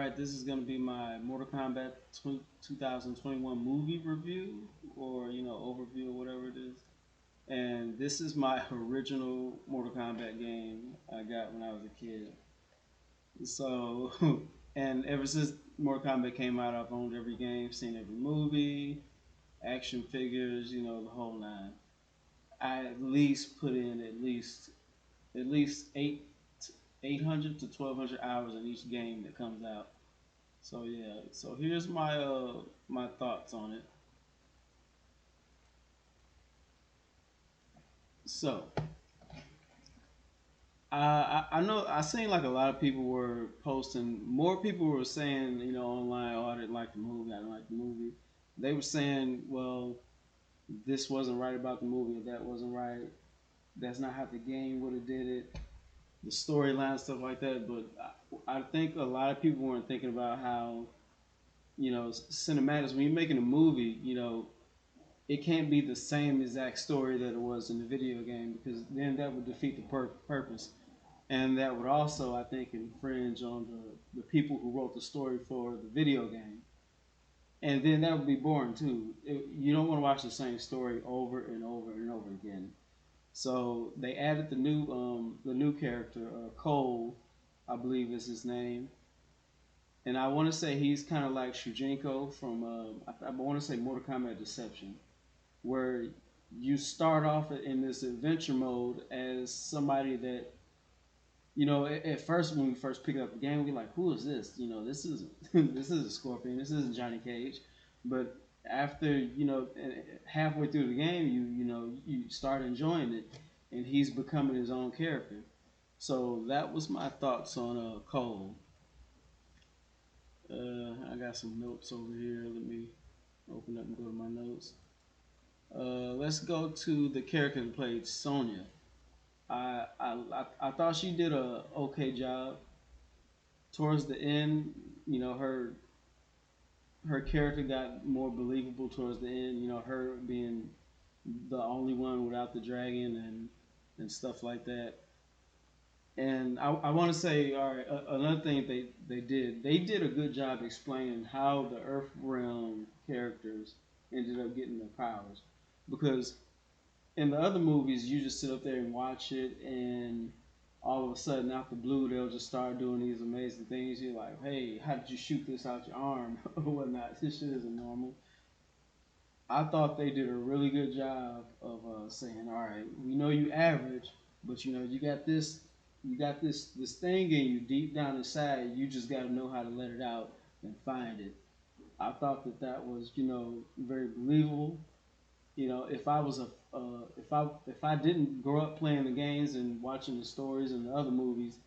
Alright, this is going to be my Mortal Kombat 2021 movie review, or, overview, or whatever it is. And this is my original Mortal Kombat game I got when I was a kid. So, and ever since Mortal Kombat came out, I've owned every game, seen every movie, action figures, the whole nine. I at least put in at least 800 to 1200 hours in each game that comes out. So yeah, so here's my thoughts on it. So I know I seen like a lot of people were posting. More people were saying online, oh, I didn't like the movie. I didn't like the movie. They were saying, well, this wasn't right about the movie, or that wasn't right. That's not how the game would have did it. The storyline, stuff like that. But I think a lot of people weren't thinking about how cinematics. When you're making a movie, it can't be the same exact story that it was in the video game, because then that would defeat the purpose, and that would also, I think, infringe on the people who wrote the story for the video game, and then that would be boring too. You don't want to watch the same story over and over and over again. So they added the new character, Cole, I believe is his name, and I want to say he's kind of like Shujinko from I want to say Mortal Kombat Deception, where you start off in this adventure mode as somebody that at first, when we first pick up the game, we're like, who is this? This is this is a Scorpion, this isn't Johnny Cage. But after halfway through the game, you start enjoying it, and he's becoming his own character. So that was my thoughts on Cole. I got some notes over here. Let me open up and go to my notes. Let's go to the character that played Sonya. I thought she did a okay job. Towards the end, her character got more believable towards the end. Her being the only one without the dragon and stuff like that. And I want to say, all right, another thing they did a good job explaining how the Earth Realm characters ended up getting their powers, because in the other movies, you just sit up there and watch it, and all of a sudden, out the blue, they'll just start doing these amazing things. You're like, hey, how did you shoot this out your arm or whatnot? This shit isn't normal. I thought they did a really good job of saying, all right, we know you average, but you got this thing in you deep down inside. You just got to know how to let it out and find it. I thought that was very believable. If I was a if I didn't grow up playing the games and watching the stories and the other movies,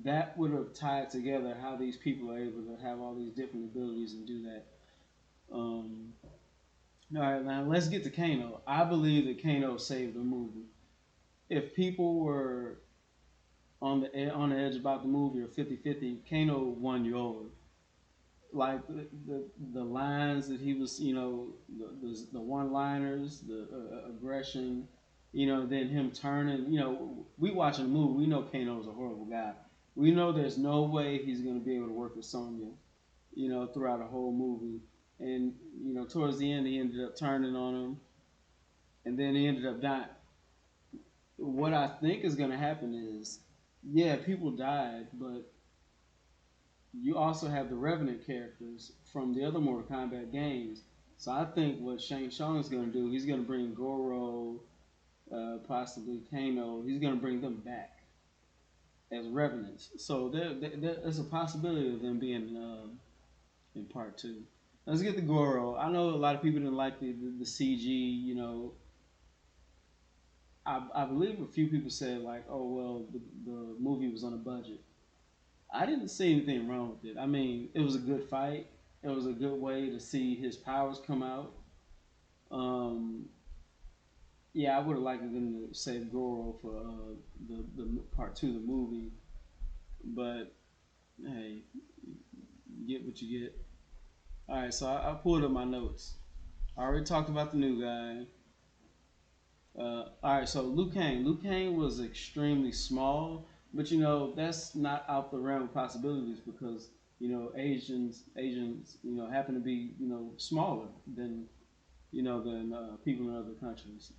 that would have tied together how these people are able to have all these different abilities and do that. Um, all right, now let's get to Kano. I believe that Kano saved the movie. If people were on the edge about the movie, or 50-50, Kano won you over. Like the lines that he was, the one liners, the aggression, then him turning. We watching the movie, we know Kano's a horrible guy. We know there's no way he's going to be able to work with Sonya, throughout the whole movie. And towards the end, he ended up turning on him, and then he ended up dying. What I think is going to happen is, yeah, people died, but you also have the Revenant characters from the other Mortal Kombat games. So I think what Shang Tsung is going to do, he's going to bring Goro, possibly Kano. He's going to bring them back as Revenants. So there's a possibility of them being in part two. Let's get to Goro. I know a lot of people didn't like the CG. I believe a few people said, like, oh well, the movie was on a budget. I didn't see anything wrong with it. I mean, it was a good fight. It was a good way to see his powers come out. Um, yeah, I would have liked them to save Goro for the part two of the movie, but hey, you get what you get. All right, so I pulled up my notes. I already talked about the new guy. All right, so Liu Kang. Liu Kang was extremely small, But that's not out the realm of possibilities because Asians happen to be smaller than people in other countries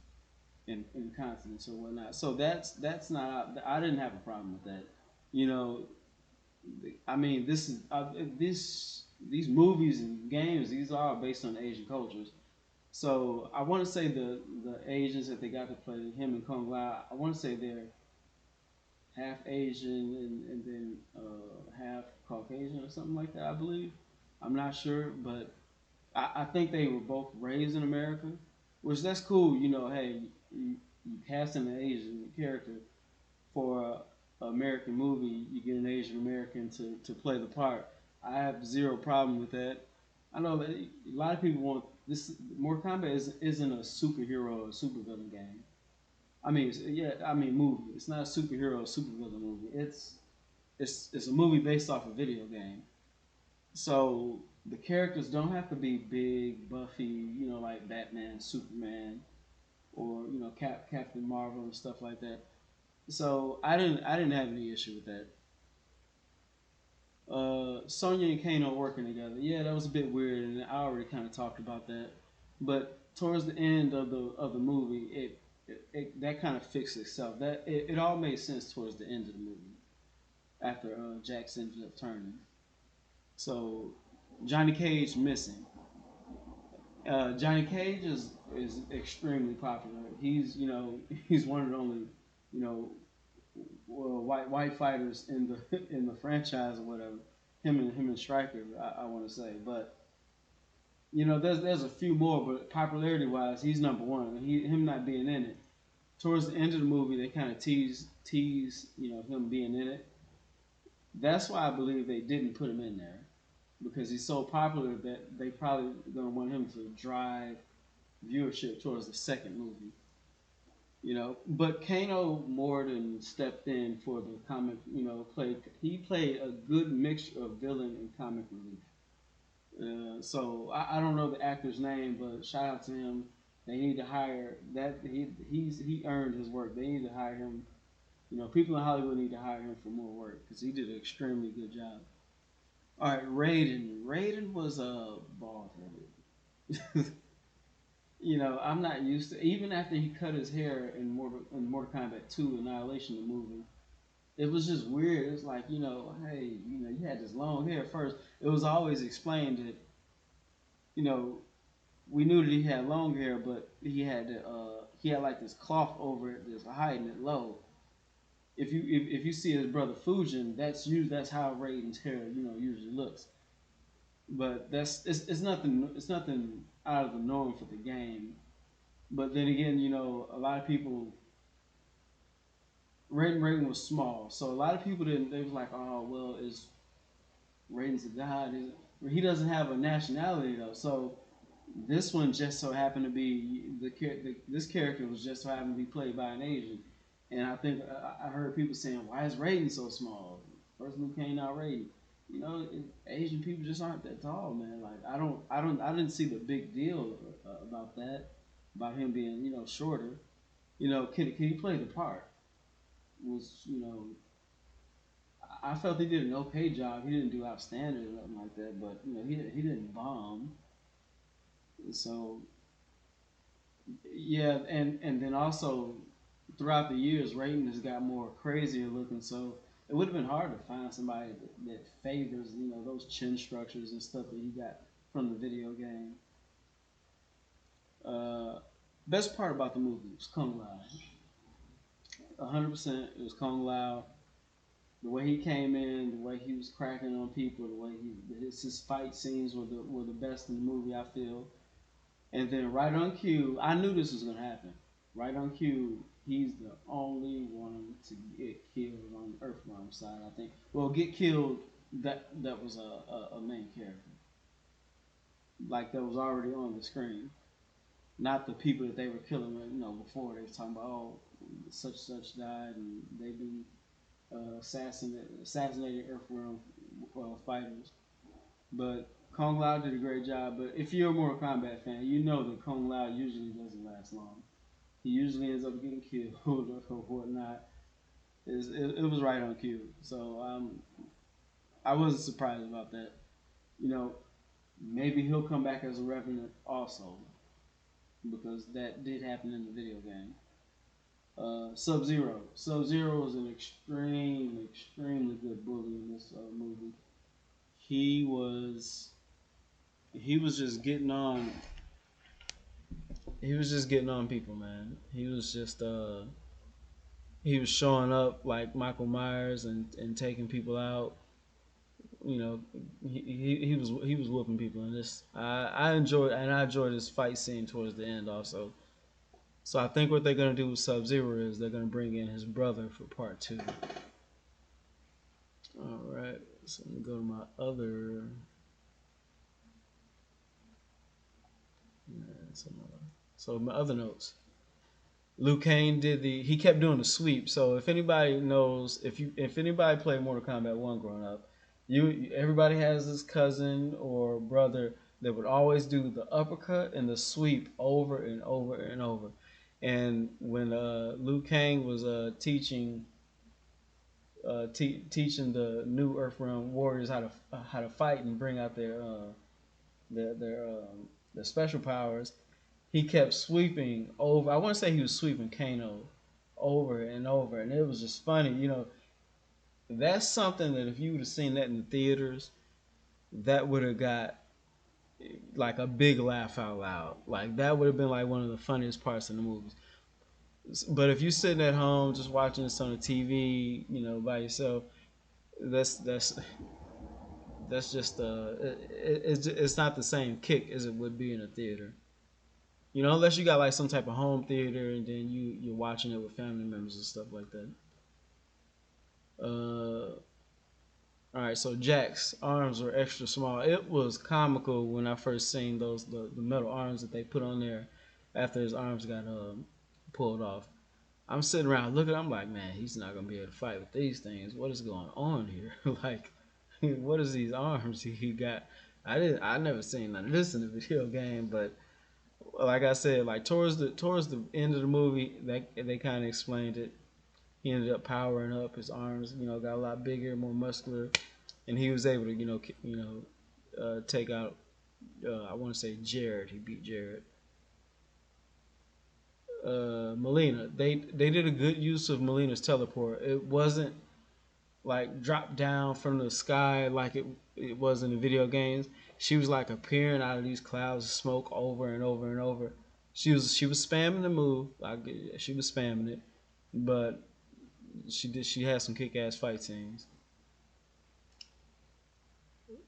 and continents or whatnot. So that's not. I didn't have a problem with that. You know, I mean, this these movies and games, these are all based on Asian cultures. So I want to say the Asians that they got to play him and Kung Lao. I want to say they're half Asian and then half Caucasian or something like that. I believe. I'm not sure, but I think they were both raised in America, which that's cool. Hey, you cast an Asian character for a American movie, you get an Asian American to play the part. I have zero problem with that. I know that a lot of people want this. Mortal Kombat isn't a superhero or supervillain game. I mean, yeah, I mean movie. It's not a superhero or supervillain movie. It's a movie based off a video game. So the characters don't have to be big, buffy, like Batman, Superman, or Captain Marvel and stuff like that. So I didn't have any issue with that. Sonya and Kano working together. Yeah, that was a bit weird, and I already kind of talked about that. But towards the end of the movie, it that kind of fixed itself. It all made sense towards the end of the movie after Jax ended up turning. So Johnny Cage missing. Johnny Cage is extremely popular. He's he's one of the only you know white fighters in the in the franchise or whatever. Him and Striker, I want to say, but there's a few more, but popularity wise, he's number one. Him not being in it towards the end of the movie, they kind of tease him being in it. That's why I believe they didn't put him in there because he's so popular that they probably gonna want him to drive viewership towards the second movie. But Kano more than stepped in for the comic. He played a good mixture of villain and comic relief. So I don't know the actor's name, but shout out to him. They need to hire that he earned his work. They need to hire him. People in Hollywood need to hire him for more work because he did an extremely good job. All right, Raiden. Raiden was a bald headed. I'm not used to even after he cut his hair in Mortal Kombat 2 Annihilation the movie. It was just weird. It's like, hey, you had this long hair first. It was always explained that, you know, we knew that he had long hair, but he had like this cloth over it that's hiding it low. If you see his brother Fujin, that's how Raiden's hair, usually looks. But it's nothing out of the norm for the game. But then again, a lot of people Raiden was small, so a lot of people didn't. They was like, oh well, is Raiden's a god? He doesn't have a nationality though, so this one just so happened to be this character was just so happened to be played by an Asian, and I think I heard people saying, why is Raiden so small? First Liu Kang, now Raiden. Asian people just aren't that tall, man. Like I didn't see the big deal about that, about him being shorter. Can he play the part? Was I felt he did an okay job. He didn't do outstanding or nothing like that, but he didn't bomb. So yeah, and then also throughout the years, Raiden has got more crazier looking. So it would have been hard to find somebody that favors those chin structures and stuff that he got from the video game. Uh, Best part about the movie was Kung Lao. 100%, it was Kung Lao. The way he came in, the way he was cracking on people, the way his fight scenes were the best in the movie. I feel. And then right on cue, I knew this was gonna happen. Right on cue, he's the only one to get killed on the Earthrealm side. I think. Well, get killed. That was a main character, like that was already on the screen. Not the people that they were killing. Before they were talking about such died and they've been assassinated Earthrealm fighters. But Kung Lao did a great job. But if you're a Mortal Kombat fan, you know that Kung Lao usually doesn't last long. He usually ends up getting killed or whatnot. it was right on cue. So I wasn't surprised about that. You know, maybe he'll come back as a revenant also because that did happen in the video game. Sub Zero. Sub Zero was an extremely good bully in this movie. He was he was just getting on. He was just getting on people, man. He was showing up like Michael Myers and taking people out. You know, he was whooping people in this. I enjoyed this fight scene towards the end also. So I think what they're gonna do with Sub Zero is they're gonna bring in his brother for part two. All right, so let me go to my other. So my other notes. Liu Kang did the. He kept doing the sweep. So if anybody knows, if anybody played Mortal Kombat One growing up, everybody has this cousin or brother that would always do the uppercut and the sweep over and over and over. And when Liu Kang was teaching the new Earthrealm warriors how to fight and bring out their special powers, he kept sweeping over. I want to say he was sweeping Kano over and over, and it was just funny. You know, that's something that if you would have seen that in the theaters, that would have got like a big laugh out loud. Like that would have been like one of the funniest parts in the movies. But if you're sitting at home just watching this on the TV, you know, by yourself, that's that's that's just it's not the same kick as it would be in a theater. You know, unless you got like some type of home theater and then you're watching it with family members and stuff like that. All right, so Jack's arms were extra small. It was comical when I first seen the metal arms that they put on there after his arms got pulled off. I'm sitting around looking. I'm like, man, he's not gonna be able to fight with these things. What is going on here? Like, what is these arms he got? I never seen none of this in the video game, but like I said, like towards the end of the movie, they kind of explained it. He ended up powering up. His arms, you know, got a lot bigger, more muscular, and he was able to, take out. I want to say Jared. He beat Jared. Melina. They did a good use of Melina's teleport. It wasn't like dropped down from the sky like it was in the video games. She was like appearing out of these clouds of smoke over and over and over. She was spamming the move. Like she was spamming it, but she had some kick ass fight scenes.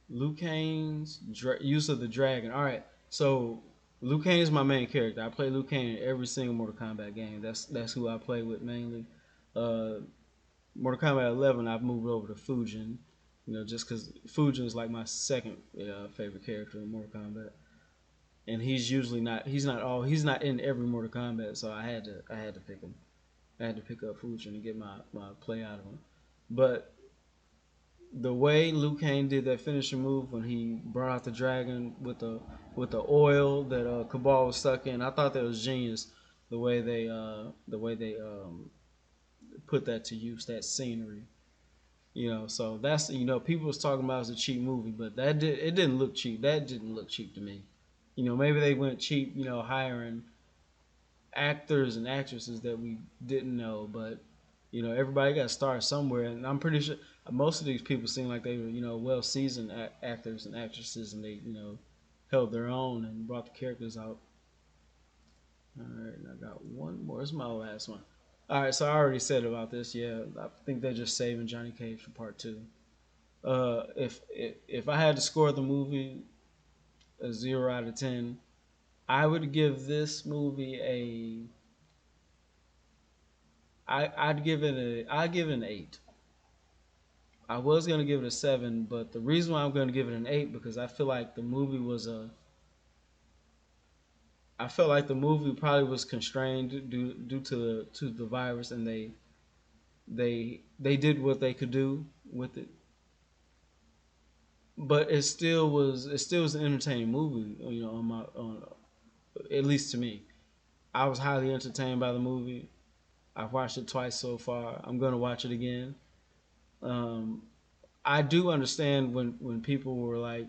Liu Kang's use of the dragon. All right, so Liu Kang is my main character. I play Liu Kang in every single Mortal Kombat game. That's who I play with mainly. Uh, Mortal Kombat 11, I've moved over to Fujin. You know, just because Fujin is like my second favorite character in Mortal Kombat, and he's not in every Mortal Kombat, so I had to pick him. I had to pick up Fujin and get my play out of him. But the way Liu Kang did that finishing move when he brought out the dragon with the oil that Cabal was stuck in, I thought that was genius. The way they put that to use, that scenery. You know, so that's people was talking about it as a cheap movie, but it didn't look cheap. That didn't look cheap to me. You know, maybe they went cheap, hiring actors and actresses that we didn't know, but everybody got to start somewhere, and I'm pretty sure most of these people seem like they were well seasoned actors and actresses, and they held their own and brought the characters out. All right, and I got one more. This is my last one. All right, so I already said about this. Yeah, I think they're just saving Johnny Cage for part two. If I had to score the movie a 0 out of 10, I would give this movie I'd give it an 8. I was gonna give it a 7, but the reason why I'm gonna give it an 8 because I felt like the movie probably was constrained due to the virus, and they did what they could do with it. But it still was an entertaining movie, on at least to me. I was highly entertained by the movie. I've watched it twice so far. I'm gonna watch it again. Um, I do understand when people were like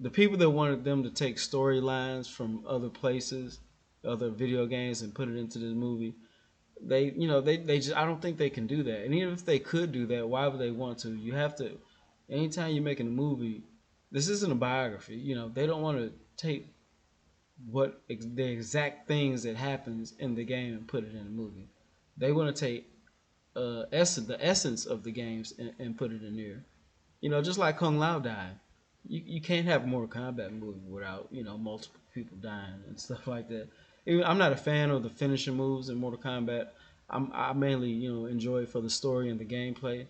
the people that wanted them to take storylines from other places, other video games, and put it into this movie. They just I don't think they can do that. And even if they could do that, why would they want to? You have to. Anytime you're making a movie, this isn't a biography. They don't want to take the exact things that happens in the game and put it in a movie. They want to take the essence of the games and put it in there. Just like Kung Lao died. You can't have a Mortal Kombat movie without multiple people dying and stuff like that. I'm not a fan of the finishing moves in Mortal Kombat. I mainly enjoy it for the story and the gameplay,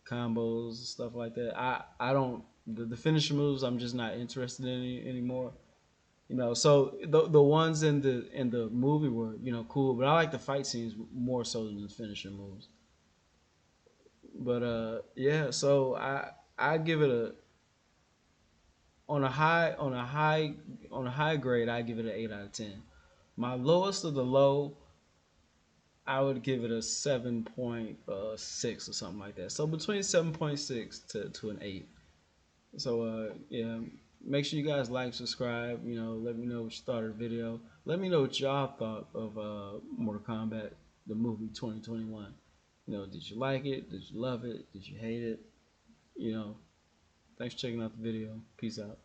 combos stuff like that. I don't the finishing moves. I'm just not interested in anymore. So the ones in the movie were cool, but I like the fight scenes more so than the finishing moves. But yeah, so I give it a on a high on a high on a high grade. I give it an 8 out of 10. My lowest of the low, I would give it a 7.6 or something like that. So between 7.6 to an 8. So yeah, make sure you guys like, subscribe. Let me know what you thought of the video. Let me know what y'all thought of Mortal Kombat, the movie 2021. Did you like it? Did you love it? Did you hate it? You know, Thanks for checking out the video. Peace out.